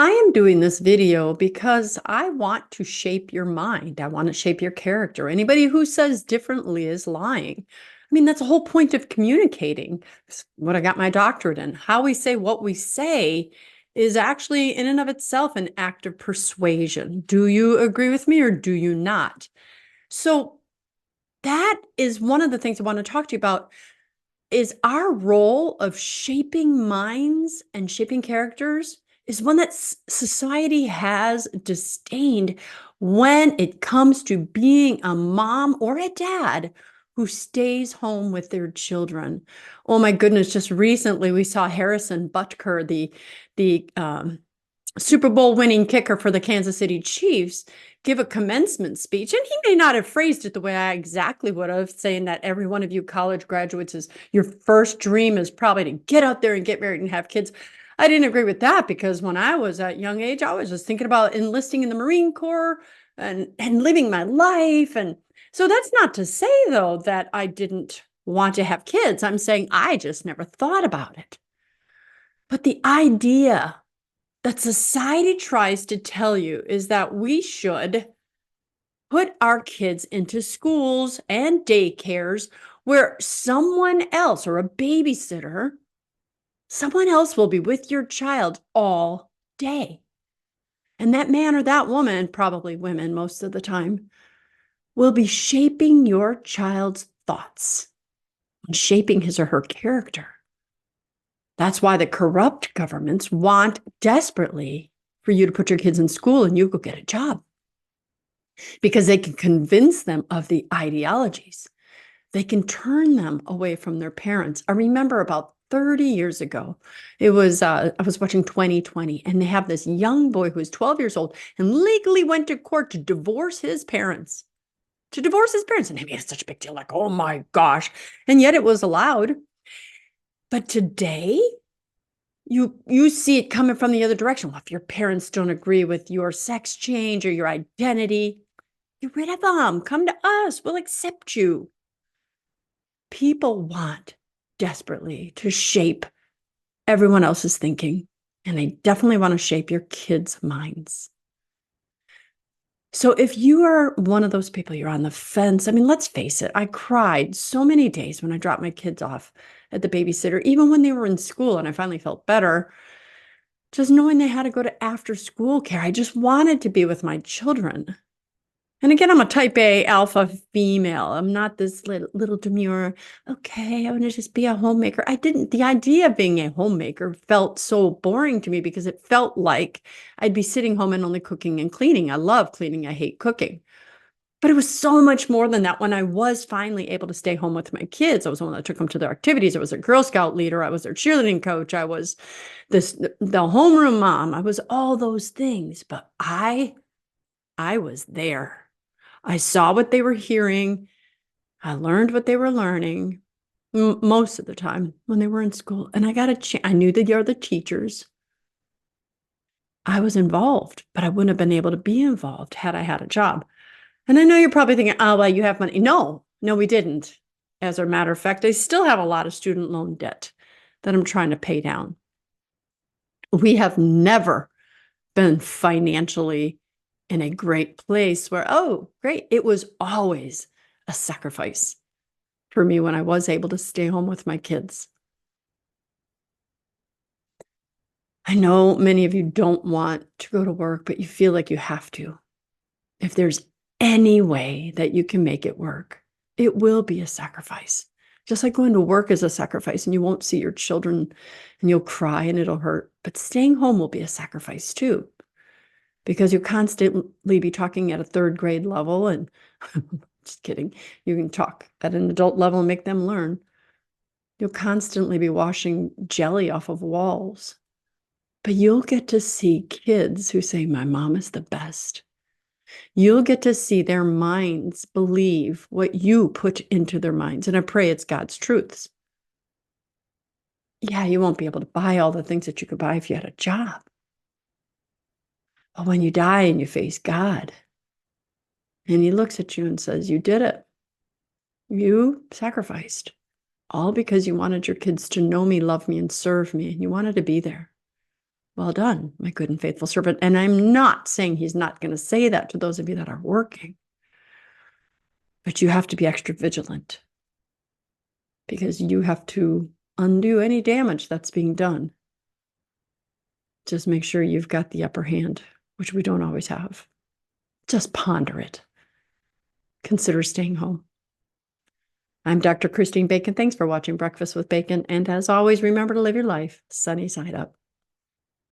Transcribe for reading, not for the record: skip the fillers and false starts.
I am doing this video because I want to shape your mind. I want to shape your character. Anybody who says differently is lying. I mean, that's the whole point of communicating. It's what I got my doctorate in. How we say what we say is actually in and of itself an act of persuasion. Do you agree with me or do you not? So that is one of the things I want to talk to you about is our role of shaping minds and shaping characters is one that society has disdained when it comes to being a mom or a dad who stays home with their children. Oh my goodness, just recently we saw Harrison Butker, the Super Bowl winning kicker for the Kansas City Chiefs, give a commencement speech. And he may not have phrased it the way I exactly would have, saying that every one of you college graduates is your first dream is probably to get out there and get married and have kids. I didn't agree with that because when I was at young age, I was just thinking about enlisting in the Marine Corps and living my life. And so that's not to say, though, that I didn't want to have kids. I'm saying I just never thought about it. But the idea that society tries to tell you is that we should put our kids into schools and daycares where someone else or a babysitter, someone else will be with your child all day. And that man or that woman, probably women most of the time, will be shaping your child's thoughts and shaping his or her character. That's why the corrupt governments want desperately for you to put your kids in school and you go get a job because they can convince them of the ideologies. They can turn them away from their parents. I remember about 30 years ago, I was watching 2020, and they have this young boy who was 12 years old and legally went to court to divorce his parents. And they made such a big deal, like, oh my gosh. And yet it was allowed. But today, you see it coming from the other direction. Well, if your parents don't agree with your sex change or your identity, get rid of them. Come to us. We'll accept you. People want desperately to shape everyone else's thinking, and they definitely want to shape your kids' minds. So if you are one of those people, you're on the fence. I mean, let's face it, I cried so many days when I dropped my kids off at the babysitter, even when they were in school, and I finally felt better. Just knowing they had to go to after school care, I just wanted to be with my children. And again, I'm a type A alpha female. I'm not this little demure, okay, I want to just be a homemaker. The idea of being a homemaker felt so boring to me because it felt like I'd be sitting home and only cooking and cleaning. I love cleaning. I hate cooking. But it was so much more than that. When I was finally able to stay home with my kids, I was the one that took them to their activities. I was their Girl Scout leader. I was their cheerleading coach. I was the homeroom mom. I was all those things. But I was there. I saw what they were hearing. I learned what they were learning most of the time when they were in school. And I got a chance. I knew that you're the teachers. I was involved, but I wouldn't have been able to be involved had I had a job. And I know you're probably thinking, oh, well, you have money. No, we didn't. As a matter of fact, I still have a lot of student loan debt that I'm trying to pay down. We have never been financially in a great place where, oh, great. It was always a sacrifice for me when I was able to stay home with my kids. I know many of you don't want to go to work, but you feel like you have to. If there's any way that you can make it work, it will be a sacrifice. Just like going to work is a sacrifice and you won't see your children and you'll cry and it'll hurt. But staying home will be a sacrifice too, because you'll constantly be talking at a third grade level and just kidding. You can talk at an adult level and make them learn. You'll constantly be washing jelly off of walls. But you'll get to see kids who say, my mom is the best. You'll get to see their minds believe what you put into their minds. And I pray it's God's truths. Yeah, you won't be able to buy all the things that you could buy if you had a job. But when you die and you face God, and he looks at you and says, you did it. You sacrificed. All because you wanted your kids to know me, love me, and serve me. And you wanted to be there. Well done, my good and faithful servant. And I'm not saying he's not going to say that to those of you that are working, but you have to be extra vigilant because you have to undo any damage that's being done. Just make sure you've got the upper hand, which we don't always have. Just ponder it. Consider staying home. I'm Dr. Christine Bacon. Thanks for watching Breakfast with Bacon. And as always, remember to live your life sunny side up.